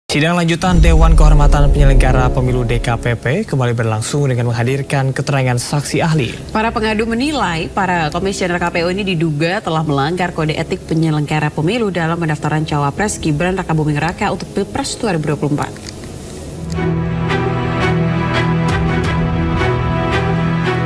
Sidang lanjutan Dewan Kehormatan Penyelenggara Pemilu DKPP kembali berlangsung dengan menghadirkan keterangan saksi ahli. Para pengadu menilai para komisioner KPU ini diduga telah melanggar kode etik penyelenggara pemilu dalam pendaftaran cawapres Gibran Rakabuming Raka untuk Pilpres 2024.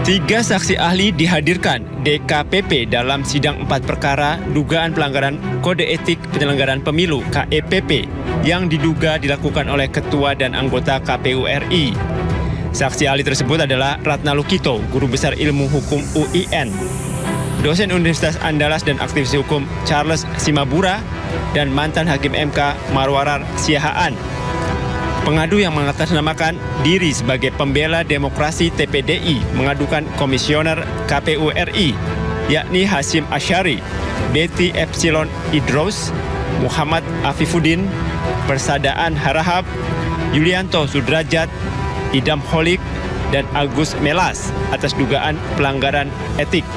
Tiga saksi ahli dihadirkan DKPP dalam sidang 4 perkara dugaan pelanggaran kode etik penyelenggaraan pemilu KEPP yang diduga dilakukan oleh ketua dan anggota KPU RI. Saksi ahli tersebut adalah Ratna Lukito, Guru Besar Ilmu Hukum UIN, dosen Universitas Andalas dan aktivis hukum Charles Simabura, dan mantan Hakim MK Marwarar Siahaan. Pengadu yang mengatasnamakan diri sebagai pembela demokrasi TPDI mengadukan komisioner KPU RI, yakni Hasyim Asyari, Betty Epsilon Idrous, Muhammad Afifuddin, Persadaan Harahap, Yulianto Sudrajat, Idam Holik, dan Agus Melas atas dugaan pelanggaran etik.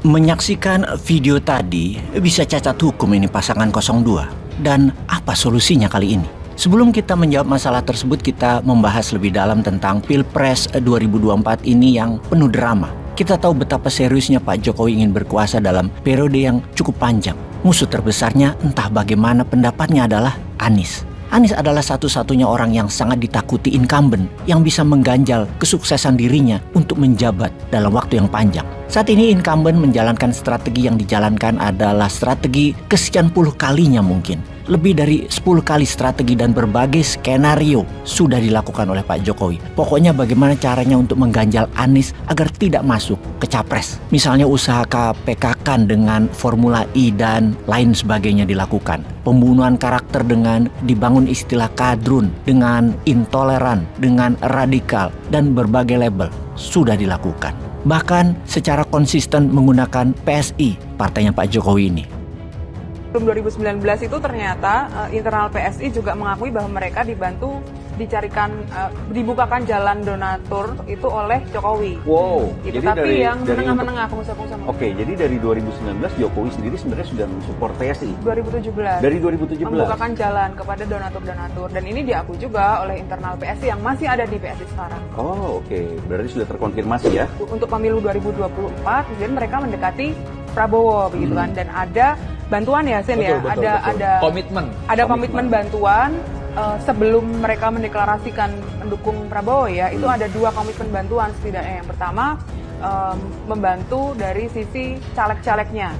Menyaksikan video tadi, bisa cacat hukum ini pasangan 02. Dan apa solusinya kali ini? Sebelum kita menjawab masalah tersebut, kita membahas lebih dalam tentang Pilpres 2024 ini yang penuh drama. Kita tahu betapa seriusnya Pak Jokowi ingin berkuasa dalam periode yang cukup panjang. Musuh terbesarnya entah bagaimana pendapatnya adalah Anies. Anies adalah satu-satunya orang yang sangat ditakuti incumbent yang bisa mengganjal kesuksesan dirinya untuk menjabat dalam waktu yang panjang. Saat ini incumbent menjalankan strategi yang dijalankan adalah strategi kesekian puluh kalinya mungkin. Lebih dari 10 kali strategi dan berbagai skenario sudah dilakukan oleh Pak Jokowi. Pokoknya bagaimana caranya untuk mengganjal Anies agar tidak masuk ke capres. Misalnya usaha KPK-kan dengan Formula E dan lain sebagainya dilakukan. Pembunuhan karakter dengan dibangun istilah kadrun, dengan intoleran, dengan radikal, dan berbagai label sudah dilakukan. Bahkan secara konsisten menggunakan PSI, partainya Pak Jokowi ini. 2019 itu ternyata internal PSI juga mengakui bahwa mereka dibantu dibukakan jalan donatur itu oleh Jokowi. Wow. Gitu. Jadi tapi yang menengah-menengah pengusaha-pengusaha. Oke, jadi dari 2019 Jokowi sendiri sebenarnya sudah mensupport PSI. 2017. Dari 2017. Membukakan jalan kepada donatur-donatur dan ini diakui juga oleh internal PSI yang masih ada di PSI sekarang. Oh, oke. Berarti sudah terkonfirmasi ya. Untuk pemilu 2024, jadi mereka mendekati Prabowo begitu kan, dan ada bantuan ya Sen ya, ada komitmen bantuan. Sebelum mereka mendeklarasikan mendukung Prabowo ya, itu ada 2 komitmen bantuan setidaknya. Yang pertama, membantu dari sisi caleg-calegnya.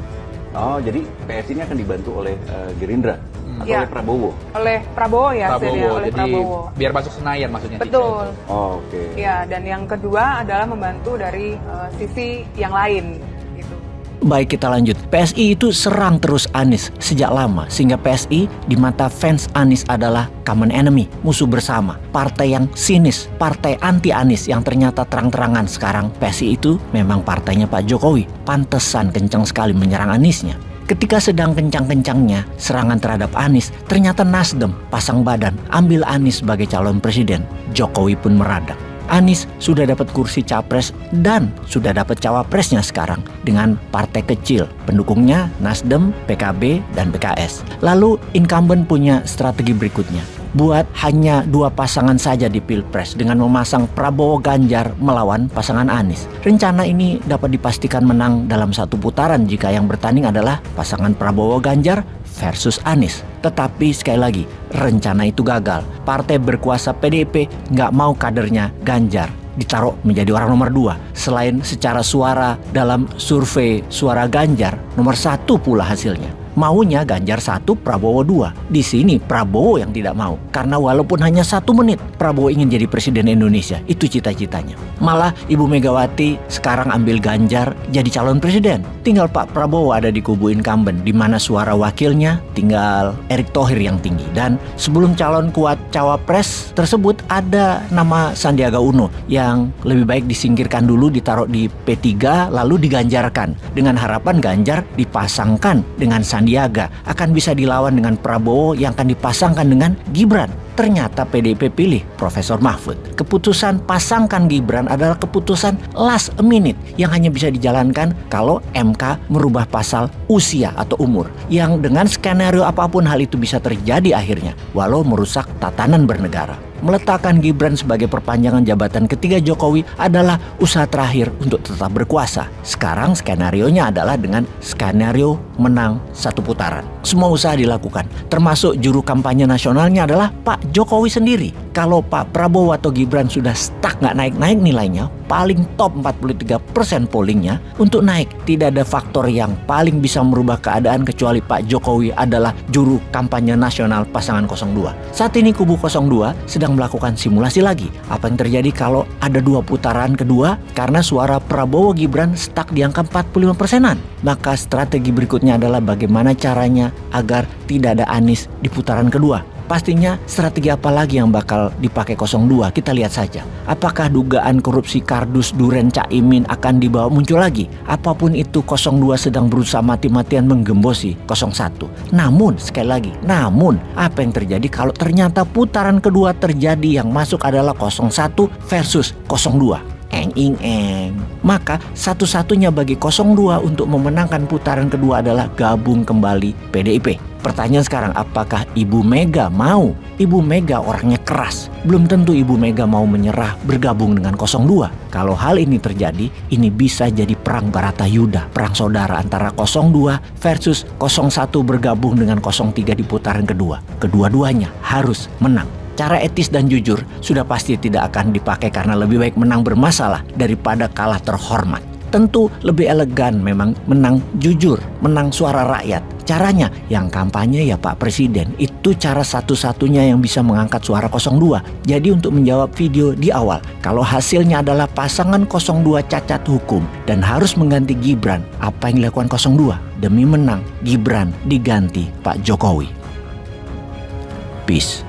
Oh, jadi PSI ini akan dibantu oleh Gerindra atau Ya. oleh Prabowo? Oleh Prabowo ya, Sen ya, oleh jadi Prabowo. biar masuk Senayan maksudnya. Betul. Oh, oke. Ya, dan yang kedua adalah membantu dari sisi yang lain. Gitu. Baik, kita lanjut. PSI itu serang terus Anies sejak lama, sehingga PSI di mata fans Anies adalah common enemy, musuh bersama, partai yang sinis, partai anti Anies yang ternyata terang-terangan sekarang PSI itu memang partainya Pak Jokowi. Pantesan kencang sekali menyerang Aniesnya. Ketika sedang kencang-kencangnya serangan terhadap Anies, ternyata Nasdem pasang badan ambil Anies sebagai calon presiden. Jokowi pun meradang. Anies sudah dapat kursi capres dan sudah dapat cawapresnya sekarang dengan partai kecil. Pendukungnya Nasdem, PKB, dan PKS. Lalu incumbent punya strategi berikutnya. Buat hanya 2 pasangan saja di Pilpres dengan memasang Prabowo Ganjar melawan pasangan Anies. Rencana ini dapat dipastikan menang dalam 1 putaran jika yang bertanding adalah pasangan Prabowo Ganjar versus Anies. Tetapi sekali lagi, rencana itu gagal. Partai berkuasa PDIP nggak mau kadernya Ganjar ditaruh menjadi orang nomor 2. Selain secara suara dalam survei suara Ganjar, nomor 1 pula hasilnya. Maunya Ganjar 1, Prabowo 2. Di sini Prabowo yang tidak mau. Karena walaupun hanya 1 menit, Prabowo ingin jadi presiden Indonesia. Itu cita-citanya. Malah Ibu Megawati sekarang ambil Ganjar jadi calon presiden. Tinggal Pak Prabowo ada di kubu incumbent, di mana suara wakilnya tinggal Erick Thohir yang tinggi. Dan sebelum calon kuat cawapres tersebut ada nama Sandiaga Uno yang lebih baik disingkirkan dulu, ditaruh di P3 lalu diganjarkan. Dengan harapan Ganjar dipasangkan dengan Sandiaga akan bisa dilawan dengan Prabowo yang akan dipasangkan dengan Gibran. ternyata PDIP pilih Profesor Mahfud. Keputusan pasangkan Gibran adalah keputusan last minute yang hanya bisa dijalankan kalau MK merubah pasal usia atau umur. Yang dengan skenario apapun hal itu bisa terjadi akhirnya, walau merusak tatanan bernegara. Meletakkan Gibran sebagai perpanjangan jabatan ketiga Jokowi adalah usaha terakhir untuk tetap berkuasa. Sekarang skenarionya adalah dengan skenario menang satu putaran. Semua usaha dilakukan, termasuk juru kampanye nasionalnya adalah Pak Jokowi sendiri. Kalau Pak Prabowo atau Gibran sudah stuck nggak naik-naik nilainya, paling top 43% pollingnya, untuk naik tidak ada faktor yang paling bisa merubah keadaan kecuali Pak Jokowi adalah juru kampanye nasional pasangan 02. Saat ini kubu 02 sedang melakukan simulasi lagi. Apa yang terjadi kalau ada 2 putaran kedua karena suara Prabowo Gibran stuck di angka 45%-an? Maka strategi berikutnya adalah bagaimana caranya agar tidak ada Anies di putaran kedua. Pastinya strategi apa lagi yang bakal dipakai 02? Kita lihat saja. Apakah dugaan korupsi kardus Duren Caimin akan dibawa muncul lagi? Apapun itu 02 sedang berusaha mati-matian menggembosi 01. Namun, sekali lagi, apa yang terjadi kalau ternyata putaran kedua terjadi yang masuk adalah 01 versus 02? Maka satu-satunya bagi 02 untuk memenangkan putaran kedua adalah gabung kembali PDIP. Pertanyaan sekarang, apakah Ibu Mega mau? Ibu Mega orangnya keras. Belum tentu Ibu Mega mau menyerah bergabung dengan 02. Kalau hal ini terjadi, ini bisa jadi perang Baratayuda, perang saudara antara 02 versus 01 bergabung dengan 03 di putaran kedua. Kedua-duanya harus menang. Cara etis dan jujur sudah pasti tidak akan dipakai karena lebih baik menang bermasalah daripada kalah terhormat. Tentu lebih elegan memang menang jujur, menang suara rakyat. Caranya yang kampanye ya Pak Presiden, itu cara satu-satunya yang bisa mengangkat suara 02. Jadi untuk menjawab video di awal, kalau hasilnya adalah pasangan 02 cacat hukum dan harus mengganti Gibran, apa yang dilakukan 02? Demi menang, Gibran diganti Pak Jokowi. Peace.